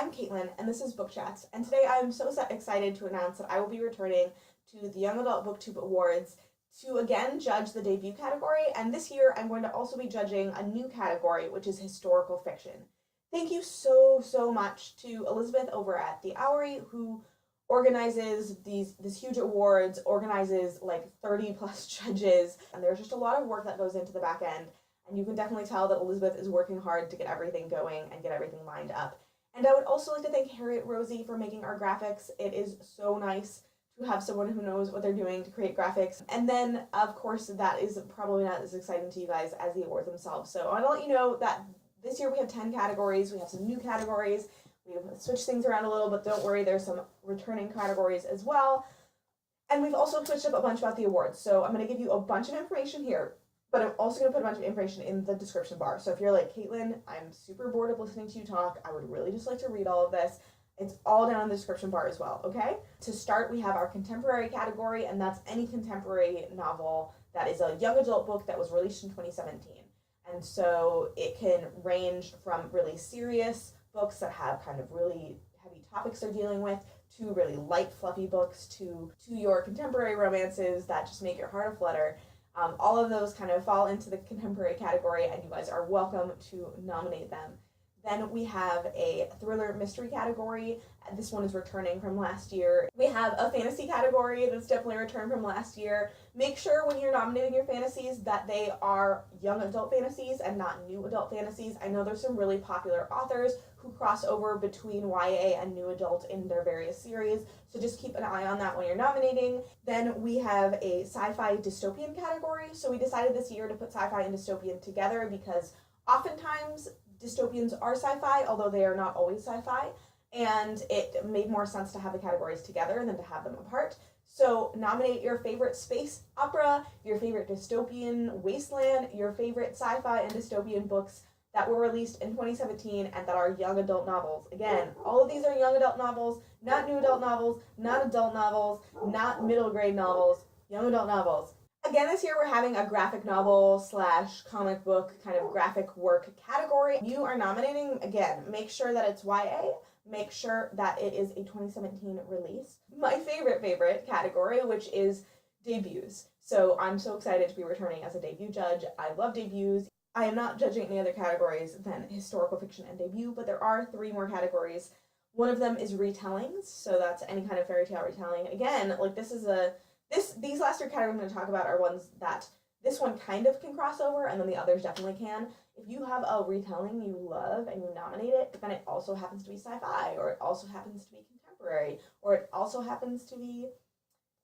I'm Caitlin, and this is Book Chats, and today I'm so excited to announce that I will be returning to the Young Adult Booktube Awards to again judge the debut category, and this year I'm going to also be judging a new category, which is historical fiction. Thank you so much to Elizabeth over at The Hourry, who organizes this huge awards, organizes like 30 plus judges, and there's just a lot of work that goes into the back end. And you can definitely tell that Elizabeth is working hard to get everything going and get everything lined up. And I would also like to thank Harriet Rosie for making our graphics. It is so nice to have someone who knows what they're doing to create graphics. And then, of course, that is probably not as exciting to you guys as the awards themselves. So I want to let you know that this year we have 10 categories. We have some new categories. We've switched things around a little, but don't worry, there's some returning categories as well. And we've also switched up a bunch about the awards. So I'm going to give you a bunch of information here, but I'm also going to put a bunch of information in the description bar. So if you're like, Caitlin, I'm super bored of listening to you talk, I would really just like to read all of this, it's all down in the description bar as well, okay? To start, we have our contemporary category, and that's any contemporary novel that is a young adult book that was released in 2017. And so it can range from really serious books that have kind of really heavy topics they're dealing with, to really light, fluffy books, to your contemporary romances that just make your heart aflutter. All of those kind of fall into the contemporary category, and you guys are welcome to nominate them. Then we have a thriller mystery category. This one is returning from last year. We have a fantasy category that's definitely returned from last year. Make sure when you're nominating your fantasies that they are young adult fantasies and not new adult fantasies. I know there's some really popular authors who cross over between YA and new adult in their various series, so just keep an eye on that when you're nominating. Then we have a sci-fi dystopian category. So we decided this year to put sci-fi and dystopian together because oftentimes dystopians are sci-fi, although they are not always sci-fi, and it made more sense to have the categories together than to have them apart. So nominate your favorite space opera, your favorite dystopian wasteland, your favorite sci-fi and dystopian books that were released in 2017 and that are young adult novels. Again, all of these are young adult novels, not new adult novels, not adult novels, not middle grade novels, young adult novels. Again, this year we're having a graphic novel / comic book kind of graphic work category. You are nominating, again, make sure that it's YA, make sure that it is a 2017 release. My favorite category, which is debuts. So I'm so excited to be returning as a debut judge. I love debuts. I am not judging any other categories than historical fiction and debut, but there are 3 more categories. One of them is retellings, so that's any kind of fairy tale retelling. Again, like these last 3 categories I'm going to talk about are ones that this one kind of can cross over, and then the others definitely can. If you have a retelling you love and you nominate it, then it also happens to be sci-fi, or it also happens to be contemporary, or it also happens to be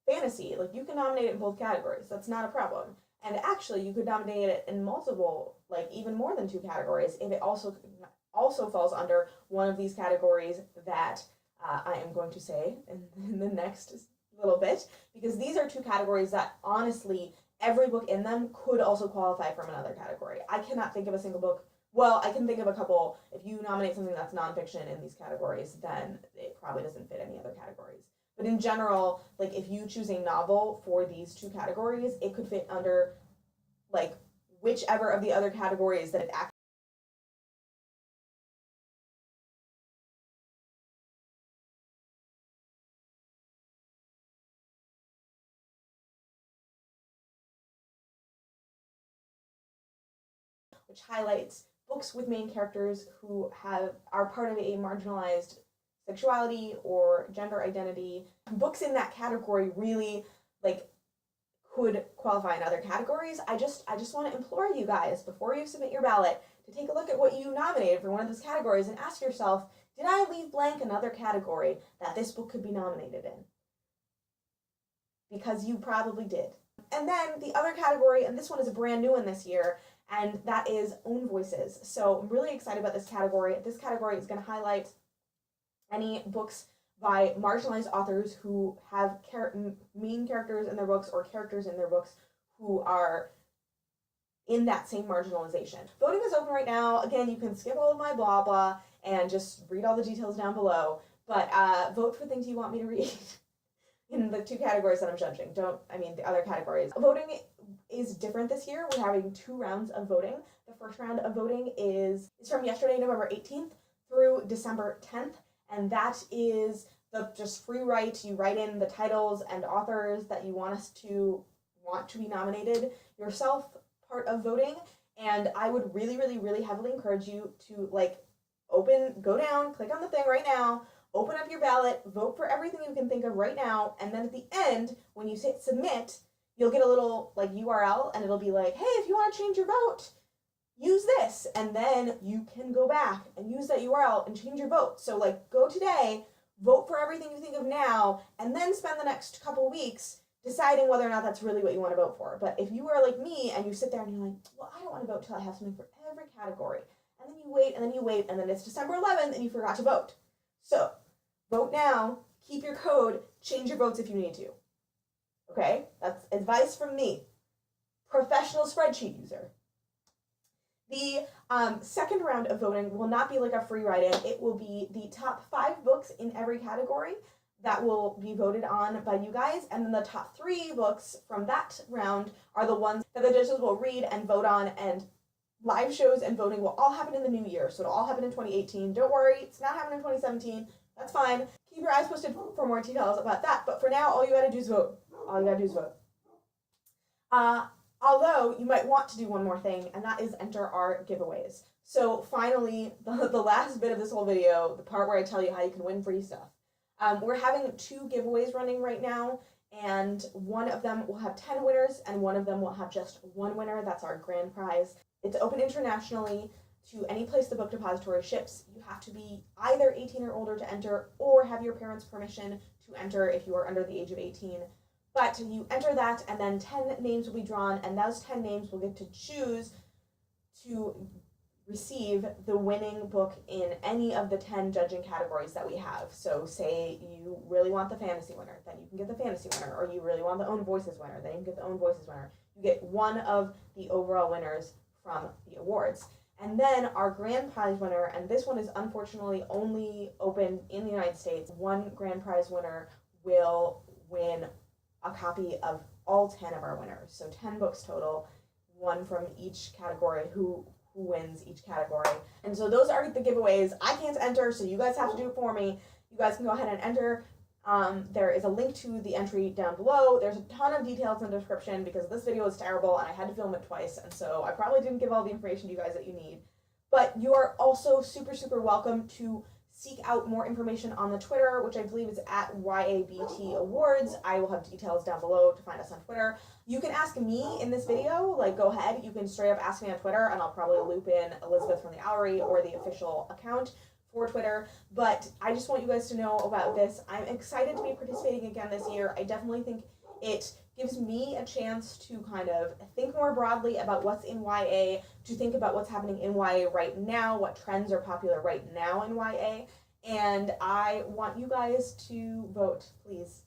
fantasy. Like, you can nominate it in both categories. That's not a problem. And actually, you could nominate it in multiple, like even more than 2 categories, if it also falls under one of these categories that I am going to say in the next little bit, because these are 2 categories that honestly every book in them could also qualify from another category. I cannot think of a single book. Well, I can think of a couple. If you nominate something that's nonfiction in these categories, then it probably doesn't fit any other categories. But in general, like if you choose a novel for these 2 categories, it could fit under like whichever of the other categories that it actually, which highlights books with main characters who are part of a marginalized sexuality or gender identity. Books in that category really like could qualify in other categories. I just want to implore you guys, before you submit your ballot, to take a look at what you nominated for one of those categories and ask yourself, did I leave blank another category that this book could be nominated in? Because you probably did. And then the other category, and this one is a brand new one this year, and that is own voices. So I'm really excited about this category. This category is going to highlight any books by marginalized authors who have main characters in their books or characters in their books who are in that same marginalization. Voting is open right now. Again, you can skip all of my blah blah and just read all the details down below, but vote for things you want me to read in the 2 categories that I'm judging. The other categories. Voting is different this year. We're having 2 rounds of voting. The first round of voting is from yesterday, November 18th, through December 10th. and that is the just free write. You write in the titles and authors that you want to be nominated yourself, part of voting. And I would really, really, really heavily encourage you to go down, click on the thing right now, open up your ballot, vote for everything you can think of right now, and then at the end, when you hit submit, you'll get a little URL, and it'll be like, hey, if you want to change your vote, use this, and then you can go back and use that URL and change your vote. So go today, vote for everything you think of now, and then spend the next couple weeks deciding whether or not that's really what you want to vote for. But if you are like me and you sit there and you're like, well, I don't want to vote till I have something for every category, and then you wait, and then you wait, and then it's December 11th and you forgot to vote. So vote now, keep your code, change your votes if you need to. Okay? That's advice from me, professional spreadsheet user. The second round of voting will not be like a free write-in. It will be the top 5 books in every category that will be voted on by you guys, and then the top 3 books from that round are the ones that the judges will read and vote on, and live shows and voting will all happen in the new year, so it'll all happen in 2018. Don't worry, it's not happening in 2017. That's fine. Keep your eyes posted for more details about that, but for now, all you gotta do is vote. All you gotta do is vote. Although, you might want to do one more thing, and that is enter our giveaways. So finally, the last bit of this whole video, the part where I tell you how you can win free stuff. We're having 2 giveaways running right now, and one of them will have 10 winners, and one of them will have just 1 winner. That's our grand prize. It's open internationally to any place the book depository ships. You have to be either 18 or older to enter, or have your parents' permission to enter if you are under the age of 18. But you enter that, and then 10 names will be drawn, and those 10 names will get to choose to receive the winning book in any of the 10 judging categories that we have. So say you really want the fantasy winner, then you can get the fantasy winner, or you really want the own voices winner, then you can get the own voices winner. You get one of the overall winners from the awards. And then our grand prize winner, and this one is unfortunately only open in the United States, one grand prize winner will win a copy of all 10 of our winners. So 10 books total, one from each category, who wins each category. And so those are the giveaways. I can't enter, so you guys have to do it for me. You guys can go ahead and enter. There is a link to the entry down below. There's a ton of details in the description because this video is terrible and I had to film it twice, and so I probably didn't give all the information to you guys that you need. But you are also super, super welcome to seek out more information on the Twitter, which I believe is at YABT Awards. I will have details down below to find us on Twitter. You can ask me in this video, go ahead, you can straight up ask me on Twitter, and I'll probably loop in Elizabeth from the Owlery or the official account for Twitter. But I just want you guys to know about this. I'm excited to be participating again this year. I definitely think it gives me a chance to kind of think more broadly about what's in YA, to think about what's happening in YA right now, what trends are popular right now in YA, and I want you guys to vote, please,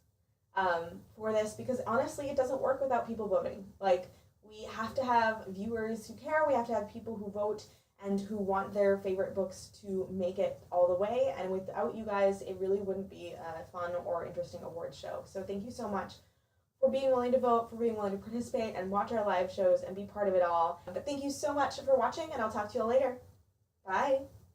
for this, because honestly, it doesn't work without people voting. We have to have viewers who care, we have to have people who vote and who want their favorite books to make it all the way, and without you guys, it really wouldn't be a fun or interesting awards show. So thank you so much for being willing to vote, for being willing to participate and watch our live shows and be part of it all. But thank you so much for watching, and I'll talk to you all later. Bye!